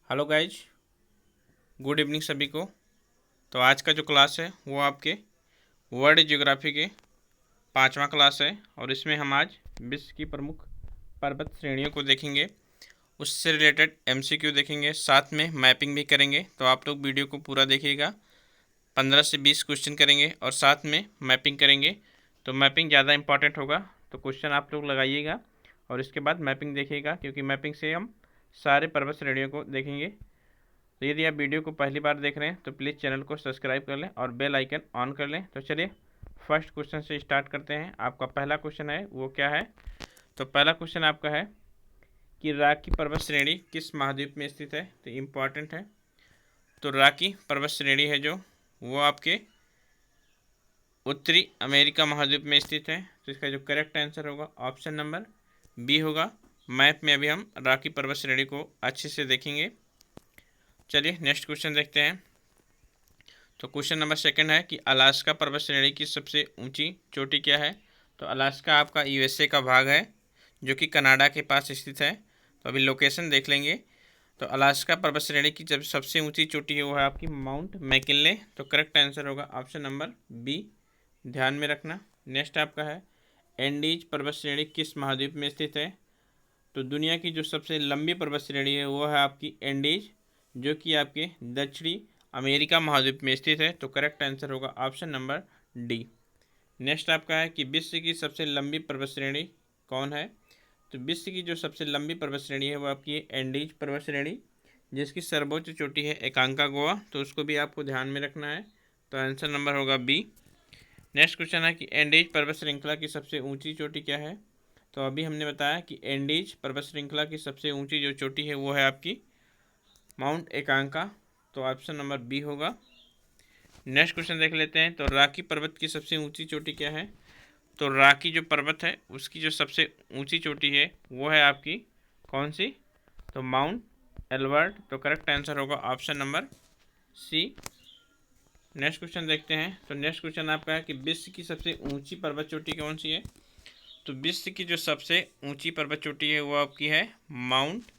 Hello guys, good evening सभी को। तो आज का जो क्लास है वो आपके वर्ल्ड ज्योग्राफी के पांचवा क्लास है और इसमें हम आज विश्व की प्रमुख पर्वत श्रेणियों को देखेंगे। उससे रिलेटेड एमसीक्यू देखेंगे, साथ में मैपिंग भी करेंगे। तो आप लोग वीडियो को पूरा देखिएगा। 15 से 20 क्वेश्चन करेंगे और साथ में मैपिंग करेंगे। तो मैपिंग ज़्यादा इंपॉर्टेंट होगा, तो क्वेश्चन आप लोग लगाइएगा और इसके बाद मैपिंग देखिएगा, क्योंकि मैपिंग से हम सारे पर्वत श्रेणियों को देखेंगे। तो यदि आप वीडियो को पहली बार देख रहे हैं तो प्लीज़ चैनल को सब्सक्राइब कर लें और बेल आइकन ऑन कर लें। तो चलिए फर्स्ट क्वेश्चन से स्टार्ट करते हैं। आपका पहला क्वेश्चन है वो क्या है? तो पहला क्वेश्चन आपका है कि रॉकी पर्वत श्रेणी किस महाद्वीप में स्थित है? तो इम्पॉर्टेंट है। तो रॉकी पर्वत श्रेणी है जो वो आपके उत्तरी अमेरिका महाद्वीप में स्थित है। तो इसका जो करेक्ट आंसर होगा ऑप्शन नंबर बी होगा। मैप में अभी हम रॉकी पर्वत श्रेणी को अच्छे से देखेंगे। चलिए नेक्स्ट क्वेश्चन देखते हैं। तो क्वेश्चन नंबर सेकंड है कि अलास्का पर्वत श्रेणी की सबसे ऊंची चोटी क्या है? तो अलास्का आपका यूएसए का भाग है जो कि कनाडा के पास स्थित है। तो अभी लोकेशन देख लेंगे। तो अलास्का पर्वत श्रेणी की जब सबसे ऊंची चोटी है वो है आपकी माउंट मैकिनले। तो करेक्ट आंसर होगा ऑप्शन नंबर बी, ध्यान में रखना। नेक्स्ट आपका है एंडीज पर्वत श्रेणी किस महाद्वीप में स्थित है? तो दुनिया की जो सबसे लंबी पर्वत श्रेणी है वो है आपकी एंडीज, जो कि आपके दक्षिणी अमेरिका महाद्वीप में स्थित है। तो करेक्ट आंसर होगा ऑप्शन नंबर डी। नेक्स्ट आपका है कि विश्व की सबसे लंबी पर्वत श्रेणी कौन है? तो विश्व की जो सबसे लंबी पर्वत श्रेणी है वो आपकी एंडीज पर्वत श्रेणी, जिसकी सर्वोच्च चोटी है एकांकागुआ। तो उसको भी आपको ध्यान में रखना है। तो आंसर नंबर होगा बी। नेक्स्ट क्वेश्चन है कि एंडीज पर्वत श्रृंखला की सबसे ऊंची चोटी क्या है? तो अभी हमने बताया कि एंडीज पर्वत श्रृंखला की सबसे ऊंची जो चोटी है वो है आपकी माउंट एकांका। तो ऑप्शन नंबर बी होगा। नेक्स्ट क्वेश्चन देख लेते हैं। तो रॉकी पर्वत की सबसे ऊंची चोटी क्या है? तो रॉकी जो पर्वत है उसकी जो सबसे ऊंची चोटी है वो है आपकी कौन सी? तो माउंट एल्बर्ट। तो करेक्ट आंसर होगा option number C. Next question देखते हैं। तो नेक्स्ट क्वेश्चन आपका है कि विश्व की सबसे ऊंची पर्वत चोटी कौन सी है? तो विश्व की जो सबसे ऊंची पर्वत चोटी है वो आपकी है माउंट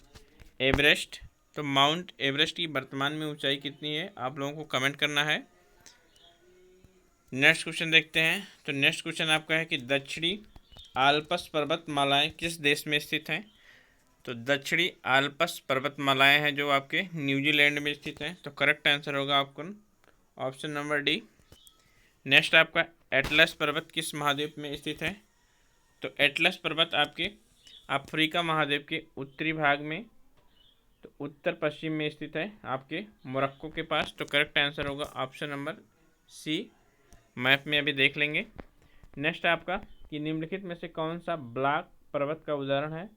एवरेस्ट। तो माउंट एवरेस्ट की वर्तमान में ऊंचाई कितनी है आप लोगों को कमेंट करना है। नेक्स्ट क्वेश्चन देखते हैं। तो नेक्स्ट क्वेश्चन आपका है कि दक्षिणी आल्प्स पर्वतमालाएं किस देश में स्थित हैं? तो दक्षिणी आल्प्स पर्वतमालाएं हैं जो आपके न्यूजीलैंड में स्थित हैं। तो करेक्ट आंसर होगा आपको ऑप्शन नंबर डी। नेक्स्ट आपका एटलस पर्वत किस महाद्वीप में स्थित है? तो एटलस पर्वत आपके अफ्रीका महाद्वीप के उत्तरी भाग में, तो उत्तर पश्चिम में स्थित है आपके मोरक्को के पास। तो करेक्ट आंसर होगा ऑप्शन नंबर सी। मैप में अभी देख लेंगे। नेक्स्ट आपका कि निम्नलिखित में से कौन सा ब्लैक पर्वत का उदाहरण है?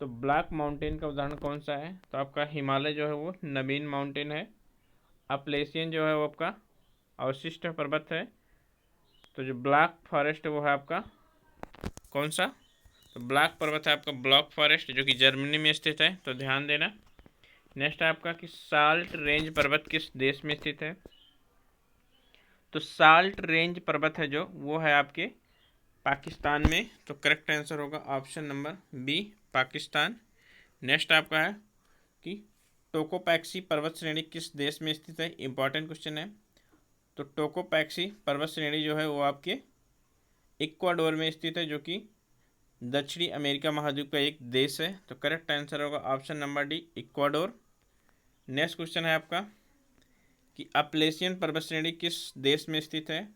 तो ब्लैक माउंटेन का उदाहरण कौन सा है? तो आपका हिमालय जो है वो नवीन माउंटेन है। अपलेशियन जो है वो आपका अवशिष्ट पर्वत है। तो जो ब्लैक फॉरेस्ट वो है आपका कौन सा? तो ब्लैक पर्वत है आपका ब्लैक फॉरेस्ट, जो कि जर्मनी में स्थित है। तो ध्यान देना। नेक्स्ट आपका कि साल्ट रेंज पर्वत किस देश में स्थित है? तो साल्ट रेंज पर्वत है जो वो है आपके पाकिस्तान में। तो करेक्ट आंसर होगा option number B, Pakistan. Next आपका है कि टोकोपैक्सी पर्वत श्रेणी किस देश में स्थित है? इंपॉर्टेंट क्वेश्चन है। तो टोकोपैक्सी पर्वत श्रेणी जो है वो आपके इक्वाडोर में स्थित है, जो कि दक्षिणी अमेरिका महाद्वीप का एक देश है। तो करेक्ट आंसर होगा option number D, Ecuador. Next question है आपका कि अपलेशियन पर्वत श्रेणी किस देश में स्थित है?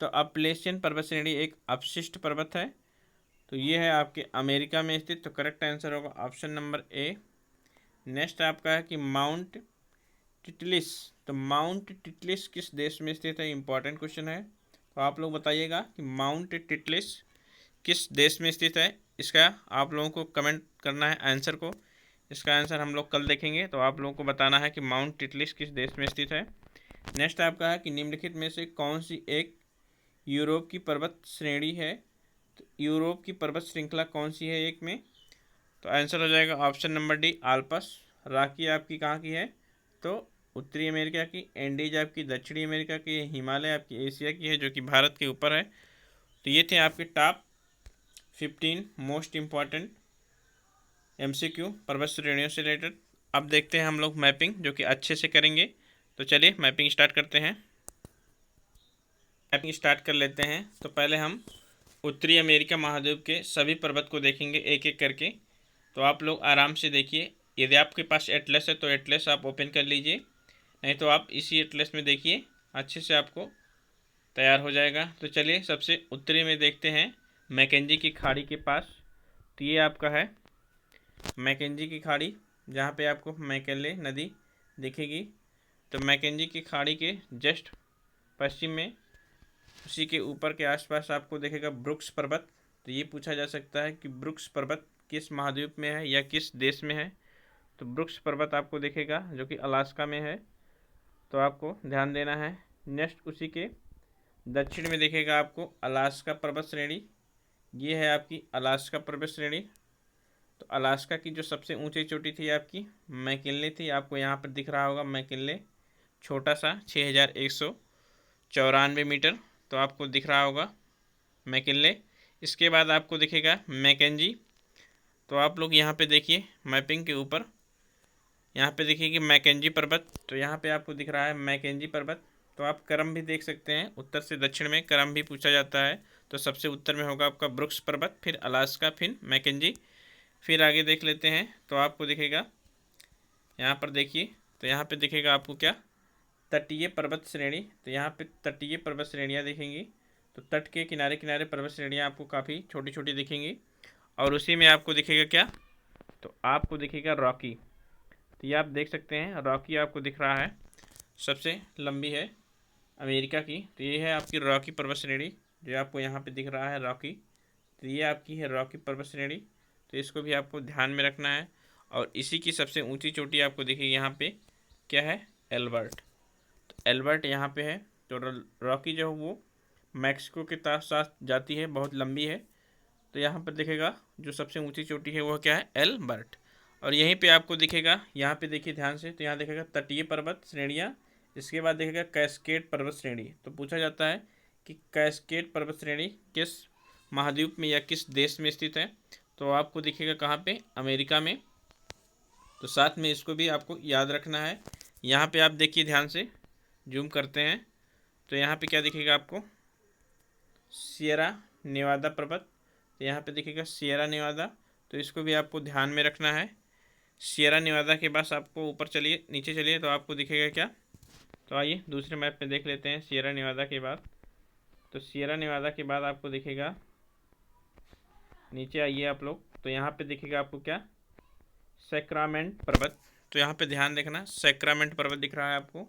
तो अपलेशियन पर्वत श्रेणी एक अपशिष्ट पर्वत है। तो ये है आपके अमेरिका में स्थित। तो करेक्ट आंसर होगा ऑप्शन नंबर ए। नेक्स्ट आपका है कि माउंट टिटलिस। तो माउंट टिटलिस किस देश में स्थित है? इंपॉर्टेंट क्वेश्चन है। तो आप लोग बताइएगा कि माउंट टिटलिस किस देश में स्थित है। इसका आप लोगों को कमेंट करना है आंसर को। इसका आंसर हम लोग कल देखेंगे। तो आप लोगों को बताना है कि माउंट टिटलिस किस देश में स्थित है। नेक्स्ट आपका है कि निम्नलिखित में से कौन सी एक यूरोप की पर्वत श्रेणी है? तो यूरोप की पर्वत श्रृंखला कौन सी है एक में? तो आंसर हो जाएगा option number D, Alps. Rocky आपकी कहाँ की है? तो उत्तरी अमेरिका की। एंडीज आपकी दक्षिणी अमेरिका की। हिमालय आपकी एशिया की है, जो कि भारत के ऊपर है। तो ये थे आपके टॉप 15 मोस्ट इम्पॉर्टेंट एमसीक्यू पर्वत श्रेणियों से रिलेटेड। अब देखते हैं हम लोग मैपिंग जो कि अच्छे से करेंगे। तो चलिए मैपिंग स्टार्ट करते हैं। मैपिंग स्टार्ट कर लेते हैं। तो पहले हम उत्तरी अमेरिका महाद्वीप के सभी पर्वत को देखेंगे एक एक करके। तो आप लोग आराम से देखिए। यदि आपके पास एटलस है तो एटलस आप ओपन कर लीजिए, नहीं तो आप इसी एटलस में देखिए, अच्छे से आपको तैयार हो जाएगा। तो चलिए सबसे उत्तरी में देखते हैं, मैकेंजी की खाड़ी के पास। तो ये आपका है मैकेंजी की खाड़ी, जहाँ पे आपको मैकेले नदी दिखेगी। तो मैकेंजी की खाड़ी के जस्ट पश्चिम में, उसी के ऊपर के आसपास आपको दिखेगा ब्रुक्स पर्वत। तो ये पूछा जा सकता है कि ब्रुक्स पर्वत किस महाद्वीप में है या किस देश में है। तो ब्रुक्स पर्वत आपको दिखेगा जो कि अलास्का में है, तो आपको ध्यान देना है। नेक्स्ट उसी के दक्षिण में दिखेगा आपको अलास्का पर्वत श्रेणी। ये है आपकी अलास्का पर्वत श्रेणी। तो अलास्का की जो सबसे ऊंची चोटी थी आपकी मैकिनले थी, आपको यहाँ पर दिख रहा होगा मैकिनले, छोटा सा 6194 मीटर, तो आपको दिख रहा होगा मैकिनले। इसके बाद आपको दिखेगा मैकेंजी। तो आप लोग यहाँ पे देखिए मैपिंग के ऊपर, यहाँ पे देखिए कि मैकेंजी पर्वत, तो यहाँ पे आपको दिख रहा है मैकेंजी पर्वत। तो आप क्रम भी देख सकते हैं, उत्तर से दक्षिण में क्रम भी पूछा जाता है। तो सबसे उत्तर में होगा आपका ब्रुक्स पर्वत, फिर अलास्का, फिर मैकेंजी। फिर आगे देख लेते हैं। तो आपको दिखेगा यहाँ पर देखिए, तो यहाँ पे दिखेगा आपको क्या, तटीय पर्वत श्रेणी। तो यहाँ पे तटीय पर्वत श्रेणियाँ दिखेंगी। तो तट के किनारे किनारे पर्वत श्रेणियाँ आपको काफ़ी छोटी छोटी दिखेंगी। और उसी में आपको दिखेगा क्या, तो आपको दिखेगा रॉकी। तो ये आप देख सकते हैं रॉकी आपको दिख रहा है, सबसे लंबी है अमेरिका की। तो ये है आपकी रॉकी पर्वत श्रेणी, जो आपको यहाँ पे दिख रहा है रॉकी। तो ये आपकी है रॉकी पर्वत श्रेणी। तो इसको भी आपको ध्यान में रखना है। और इसी की सबसे ऊंची चोटी आपको दिखेगी यहाँ पे, क्या है, एल्बर्ट। तो एल्बर्ट यहाँ पे है। तो रॉकी जो है वो मैक्सिको के साथ जाती है, बहुत लंबी है। तो यहाँ पर दिखेगा जो सबसे ऊंची चोटी है वह क्या है, एल्बर्ट। और यहीं पे आपको दिखेगा, यहाँ पे देखिए ध्यान से, तो यहाँ दिखेगा तटीय पर्वत श्रेणियाँ। इसके बाद दिखेगा कैस्केड पर्वत श्रेणी। तो पूछा जाता है कि कैस्केड पर्वत श्रेणी किस महाद्वीप में या किस देश में स्थित है। तो आपको दिखेगा कहाँ पे, अमेरिका में। तो साथ में इसको भी आपको याद रखना है। यहाँ पे आप देखिए ध्यान से, जूम करते हैं। तो यहाँ पे क्या दिखेगा आपको, सियरा नेवादा पर्वत। तो यहाँ पे दिखेगा सियरा नेवादा। तो इसको भी आपको ध्यान में रखना है। सियरा नेवादा के पास आपको ऊपर चलिए, नीचे चलिए, तो आपको दिखेगा क्या, तो आइए दूसरे मैप में देख लेते हैं सियरा नेवादा के बाद। तो सियरा नेवादा के बाद आपको दिखेगा, नीचे आइए आप लोग, तो यहाँ पे दिखेगा आपको क्या, सैक्रामेंट पर्वत। तो यहाँ पे ध्यान देखना, सैक्रामेंट पर्वत दिख रहा है आपको,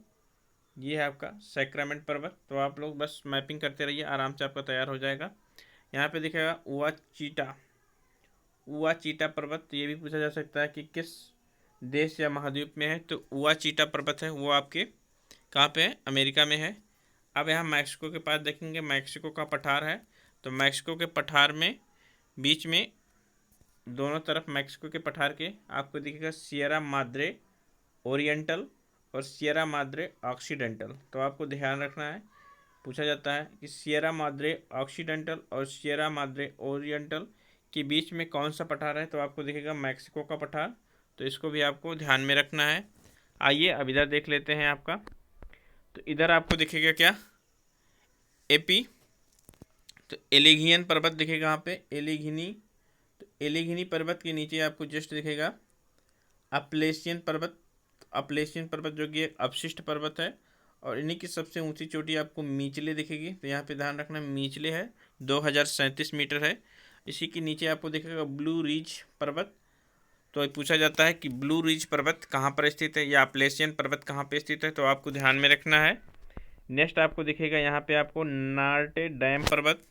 ये है आपका सैक्रामेंट पर्वत। तो आप लोग बस मैपिंग करते रहिए, आराम से आपका तैयार हो जाएगा। यहाँ पे दिखेगा उआ चीटा पर्वत। तो ये भी पूछा जा सकता है कि किस देश या महाद्वीप में है। तो उआ चीटा पर्वत है वो आपके कहाँ पे है, अमेरिका में है। अब यहाँ मैक्सिको के पास देखेंगे, मैक्सिको का पठार है। तो मैक्सिको के पठार में बीच में दोनों तरफ मैक्सिको के पठार के आपको दिखेगा सियरा माद्रे ओरिएंटल और सियरा माद्रे ऑक्सीडेंटल। तो आपको ध्यान रखना है, पूछा जाता है कि सियरा माद्रे ऑक्सीडेंटल और सियरा माद्रे ओरिएंटल के बीच में कौन सा पठार है। तो आपको दिखेगा मैक्सिको का पठार। तो इसको भी आपको ध्यान में रखना है। आइए अब इधर देख लेते हैं आपका। तो इधर आपको दिखेगा क्या, एपी। तो एलिघियन पर्वत दिखेगा यहाँ पे, एलिघिनी। तो एलिघिनी पर्वत के नीचे आपको जस्ट दिखेगा अपलेशियन पर्वत। अपलेशियन पर्वत जो कि एक अपशिष्ट पर्वत है, और इन्हीं की सबसे ऊंची चोटी आपको मीचले दिखेगी। तो यहाँ पे ध्यान रखना, मीचले है 2037 मीटर है। इसी के नीचे आपको दिखेगा ब्लू रिज पर्वत। तो पूछा जाता है कि ब्लू रिज पर्वत कहाँ पर स्थित है या अपलेशियन पर्वत कहाँ पर स्थित है, तो आपको ध्यान में रखना है। नेक्स्ट आपको दिखेगा यहाँ पे आपको नार्टे डैम पर्वत।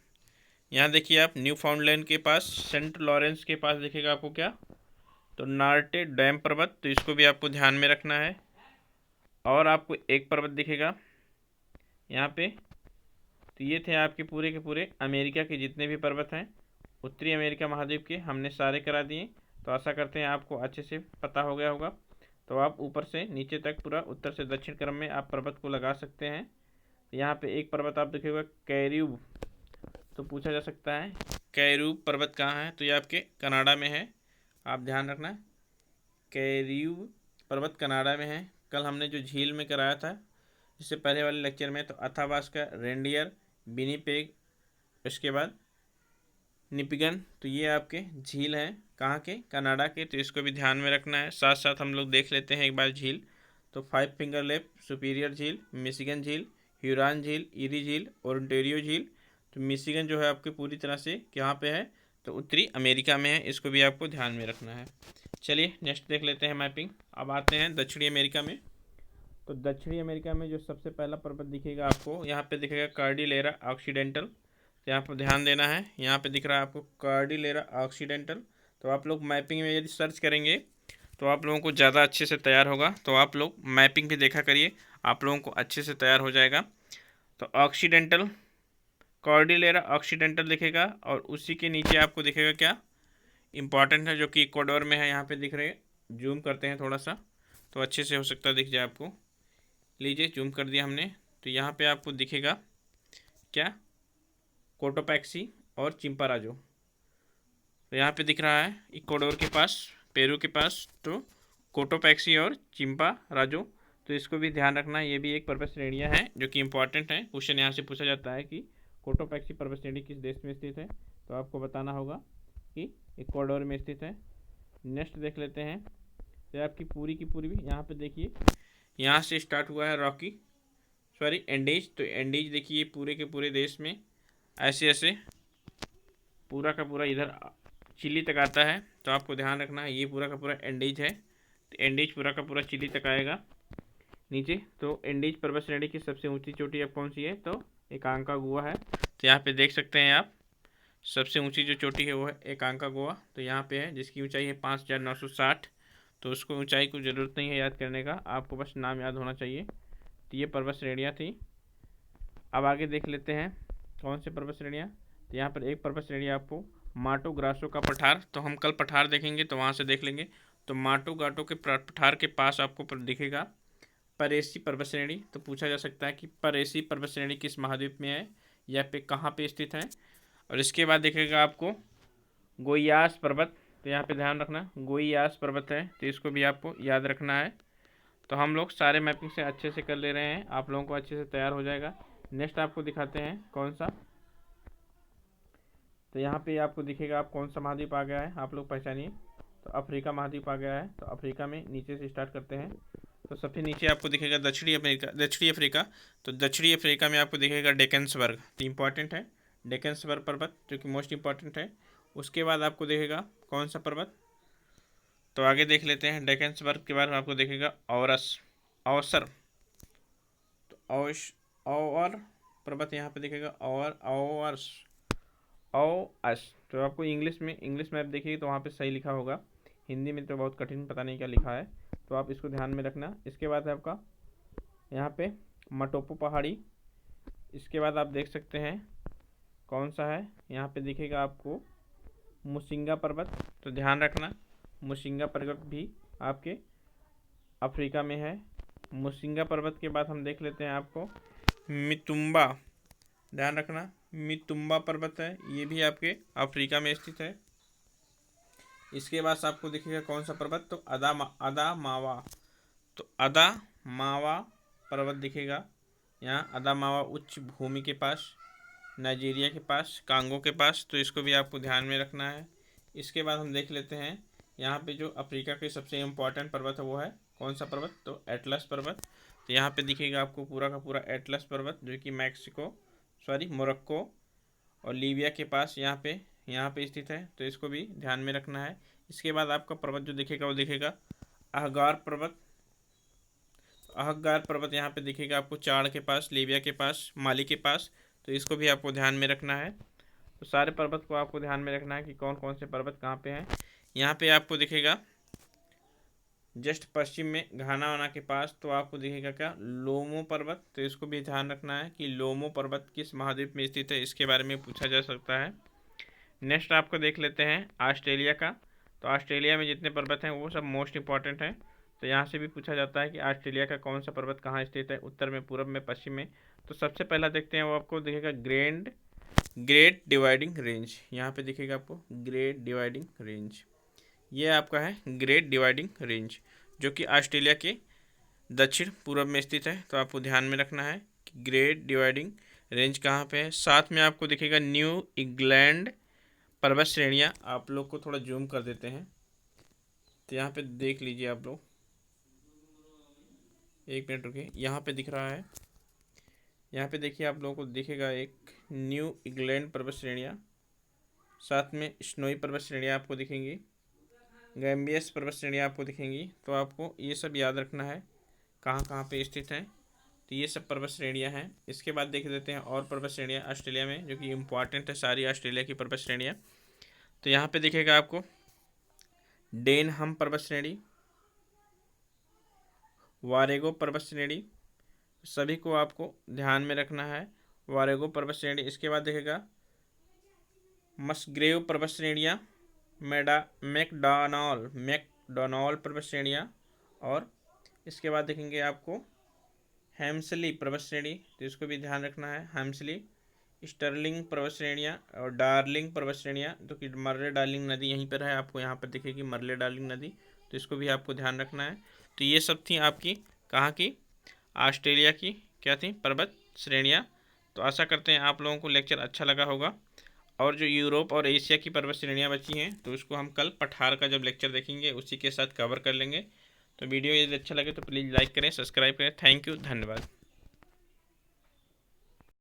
यहाँ देखिए आप न्यू फाउंडलैंड के पास, सेंट लॉरेंस के पास दिखेगा आपको क्या, तो नार्टे डैम पर्वत। तो इसको भी आपको ध्यान में रखना है। और आपको एक पर्वत दिखेगा यहाँ पे। तो ये थे आपके पूरे के पूरे अमेरिका के जितने भी पर्वत हैं, उत्तरी अमेरिका महाद्वीप के, हमने सारे करा दिए। तो आशा करते हैं आपको अच्छे से पता हो गया होगा। तो आप ऊपर से नीचे तक पूरा उत्तर से दक्षिण क्रम में आप पर्वत को लगा सकते हैं। यहाँ पे एक पर्वत आप देखेगा कैरूब। तो पूछा जा सकता है कैरूब पर्वत कहाँ है, तो ये आपके कनाडा में है, आप ध्यान रखना। कैरूब पर्वत कनाडा में है। कल हमने जो झील में कराया था इससे पहले वाले लेक्चर में, तो अथाबास्का, रेंडियर, विनिपेग, उसके बाद निपिगन, तो ये आपके झील हैं कहाँ के, कनाडा के, तो इसको भी ध्यान में रखना है। साथ साथ हम लोग देख लेते हैं एक बार झील। तो 5 फिंगर लेप, सुपीरियर झील, मिशिगन झील, ह्यूरॉन झील, इरी झील और ओंटारियो झील। तो मिशिगन जो है आपके पूरी तरह से कहाँ पे है, तो उत्तरी अमेरिका में है, इसको भी आपको ध्यान में रखना है। चलिए नेक्स्ट देख लेते हैं मैपिंग। अब आते हैं दक्षिणी अमेरिका में। तो दक्षिणी अमेरिका में जो सबसे पहला पर्वत दिखेगा आपको, यहाँ पे दिखेगा कार्डिलेरा ऑक्सीडेंटल। तो यहाँ पर ध्यान देना है, यहाँ पे दिख रहा है आपको कार्डिलेरा ऑक्सीडेंटल। तो आप लोग मैपिंग में यदि सर्च करेंगे तो आप लोगों को ज़्यादा अच्छे से तैयार होगा। तो आप लोग मैपिंग भी देखा करिए, आप लोगों को अच्छे से तैयार हो जाएगा। तो ऑक्सीडेंटल, कार्डिलेरा ऑक्सीडेंटल दिखेगा और उसी के नीचे आपको दिखेगा क्या, इंपॉर्टेंट है, जो कि इक्वाडोर में है। यहाँ पे दिख रहे हैं, जूम करते हैं थोड़ा सा तो अच्छे से हो सकता है दिख जाए आपको। लीजिए जूम कर दिया हमने। तो यहाँ पे आपको दिखेगा क्या, कोटोपैक्सी और चिंपाराजो। तो यहाँ पे दिख रहा है इक्वाडोर के पास, पेरू के पास, तो कोटोपैक्सी और चिंपाराजो। तो इसको भी ध्यान रखना, ये भी एक पर्वत श्रेणियाँ हैं जो कि इंपॉर्टेंट है। क्वेश्चन यहाँ से पूछा जाता है कि कोटोपैक्सी पर्वत श्रेणी किस देश में स्थित है, तो आपको बताना होगा कि इक्वाडोर में स्थित है। नेक्स्ट देख लेते हैं। तो आपकी पूरी की पूरी भी यहाँ पे देखिए, यहाँ से स्टार्ट हुआ है रॉकी, सॉरी एंडीज। तो एंडीज देखिए पूरे के पूरे देश में ऐसे ऐसे पूरा का पूरा इधर चिली तक आता है। तो आपको ध्यान रखना है, ये पूरा का पूरा एंडीज है। तो एंडीज पूरा का पूरा चिली तक आएगा नीचे। तो एंडीज पर्वत श्रेणी की सबसे ऊंची चोटी अब कौन सी है, तो एकांकागुआ है। तो यहाँ पे देख सकते हैं आप, सबसे ऊंची जो चोटी है वो है एकांकागुआ। तो यहाँ पे है, जिसकी ऊंचाई है 5960। तो उसको ऊंचाई को ज़रूरत नहीं है याद करने का, आपको बस नाम याद होना चाहिए। तो ये पर्वत श्रेणियाँ थी। अब आगे देख लेते हैं कौन से पर्वत श्रेणियाँ। तो यहाँ पर एक पर्वत श्रेणी आपको माटो ग्रासो का पठार, तो हम कल पठार देखेंगे तो वहाँ से देख लेंगे। तो माटो गाटो के पठार के पास आपको दिखेगा परेसी पर्वत श्रेणी। तो पूछा जा सकता है कि परेसी पर्वत श्रेणी किस महाद्वीप में है या पे कहाँ पे स्थित है। और इसके बाद दिखेगा आपको गोइयास पर्वत। तो यहाँ पे ध्यान रखना गोइयास पर्वत है, तो इसको भी आपको याद रखना है। तो हम लोग सारे मैपिंग से अच्छे से कर ले रहे हैं, आप लोगों को अच्छे से तैयार हो जाएगा। नेक्स्ट आपको दिखाते हैं कौन सा। तो यहाँ पे आपको दिखेगा आप कौन सा महाद्वीप आ गया है, आप लोग पहचानिए। तो अफ्रीका महाद्वीप आ गया है। तो अफ्रीका में नीचे से स्टार्ट करते हैं। तो सबसे नीचे आपको दिखेगा दक्षिणी अमेरिका, दक्षिणी अफ्रीका। तो दक्षिणी अफ्रीका में आपको दिखेगा डेकन्सबर्ग, तो इंपॉर्टेंट है डेकन्सबर्ग पर्वत, जो कि मोस्ट इंपॉर्टेंट है। उसके बाद आपको दिखेगा कौन सा पर्वत, तो आगे देख लेते हैं। डेकन्सबर्ग के बाद आपको दिखेगा औरस, अवसर, तो और पर्वत यहाँ पे दिखेगा और औरस, तो आपको इंग्लिश मैप देखिए तो वहाँ पे सही लिखा होगा, हिंदी में तो बहुत कठिन पता नहीं क्या लिखा है, तो आप इसको ध्यान में रखना। इसके बाद है आपका यहाँ पे मटोपो पहाड़ी। इसके बाद आप देख सकते हैं कौन सा है, यहाँ पे दिखेगा आपको मुसिंगा पर्वत। तो ध्यान रखना मुसिंगा पर्वत भी आपके अफ्रीका में है। मुसिंगा पर्वत के बाद हम देख लेते हैं आपको मितुम्बा, ध्यान रखना मितुम्बा पर्वत है, ये भी आपके अफ्रीका में स्थित है। इसके बाद आपको दिखेगा कौन सा पर्वत, तो अदामावा, तो अदामावा पर्वत दिखेगा यहाँ, अदामावा उच्च भूमि के पास, नाइजीरिया के पास, कांगो के पास। तो इसको भी आपको ध्यान में रखना है। इसके बाद हम देख लेते हैं यहाँ पे जो अफ्रीका के सबसे इम्पोर्टेंट पर्वत है वो है कौन सा पर्वत, तो एटलस पर्वत। तो यहाँ पे दिखेगा आपको पूरा का पूरा एटलस पर्वत, जो कि मोरक्को और लीबिया के पास यहाँ पे स्थित है। तो इसको भी ध्यान में रखना है। इसके बाद आपका पर्वत जो दिखेगा वो दिखेगा अहगार पर्वत। अहगार पर्वत यहाँ पे दिखेगा आपको चाड़ के पास, लीबिया के पास, माली के पास। तो इसको भी आपको ध्यान में रखना है। तो सारे पर्वत को आपको ध्यान में रखना है कि कौन कौन से पर्वत कहाँ पे हैं। यहाँ पे आपको दिखेगा जस्ट पश्चिम में घाना के पास, तो आपको दिखेगा क्या, लोमो पर्वत। तो इसको भी ध्यान रखना है कि लोमो पर्वत किस महाद्वीप में स्थित है, इसके बारे में पूछा जा सकता है। नेक्स्ट आपको देख लेते हैं ऑस्ट्रेलिया का। तो ऑस्ट्रेलिया में जितने पर्वत हैं वो सब मोस्ट इंपॉर्टेंट हैं। तो यहाँ से भी पूछा जाता है कि ऑस्ट्रेलिया का कौन सा पर्वत कहाँ स्थित है, उत्तर में, पूर्व में, पश्चिम में। तो सबसे पहला देखते हैं, वो आपको दिखेगा ग्रेट डिवाइडिंग रेंज। यहाँ पे दिखेगा आपको ग्रेट डिवाइडिंग रेंज, ये आपका है ग्रेट डिवाइडिंग रेंज, जो कि ऑस्ट्रेलिया के दक्षिण पूर्व में स्थित है। तो आपको ध्यान में रखना है कि ग्रेट डिवाइडिंग रेंज कहाँ पे है। साथ में आपको दिखेगा न्यू इंग्लैंड पर्वत श्रेणियाँ। आप लोग को थोड़ा जूम कर देते हैं तो यहाँ पे देख लीजिए आप लोग, एक मिनट रुकिए, यहाँ पे दिख रहा है, यहाँ पे देखिए आप लोगों को दिखेगा एक न्यू इंग्लैंड पर्वत श्रेणियाँ, साथ में स्नोई पर्वत श्रेणियाँ आपको दिखेंगी, गैम्बियस पर्वत श्रेणियाँ आपको दिखेंगी। तो आपको ये सब याद रखना है कहाँ कहाँ पे स्थित हैं। तो ये सब पर्वत श्रेणियाँ हैं। इसके बाद देख लेते हैं और पर्वत श्रेणियाँ ऑस्ट्रेलिया में, जो कि इम्पॉर्टेंट है सारी ऑस्ट्रेलिया की पर्वत श्रेणियाँ। तो यहाँ पे दिखेगा आपको डेनहम पर्वत श्रेणी, वारेगो पर्वत श्रेणी, सभी को आपको ध्यान में रखना है, वारेगो पर्वत श्रेणी। इसके बाद देखेगा मस्ग्रेव पर्वत श्रेणियाँ, मैकडॉनॉल पर्वत श्रेणियाँ, और इसके बाद देखेंगे आपको हेम्सली पर्वत श्रेणी, तो इसको भी ध्यान रखना है, हेम्सली, स्टर्लिंग पर्वत श्रेणियाँ और डार्लिंग पर्वत श्रेणियाँ, जो कि मर्ले डार्लिंग नदी यहीं पर है, आपको यहाँ पर दिखेगी मर्ले डार्लिंग नदी, तो इसको भी आपको ध्यान रखना है। तो ये सब थी आपकी कहाँ की, ऑस्ट्रेलिया की क्या थी, पर्वत श्रेणियाँ। तो आशा करते हैं आप लोगों को लेक्चर अच्छा लगा होगा। और जो यूरोप और एशिया की पर्वत श्रेणियाँ बची हैं तो उसको हम कल पठार का जब लेक्चर देखेंगे उसी के साथ कवर कर लेंगे। तो वीडियो यदि अच्छा लगे तो प्लीज़ लाइक करें, सब्सक्राइब करें। थैंक यू, धन्यवाद।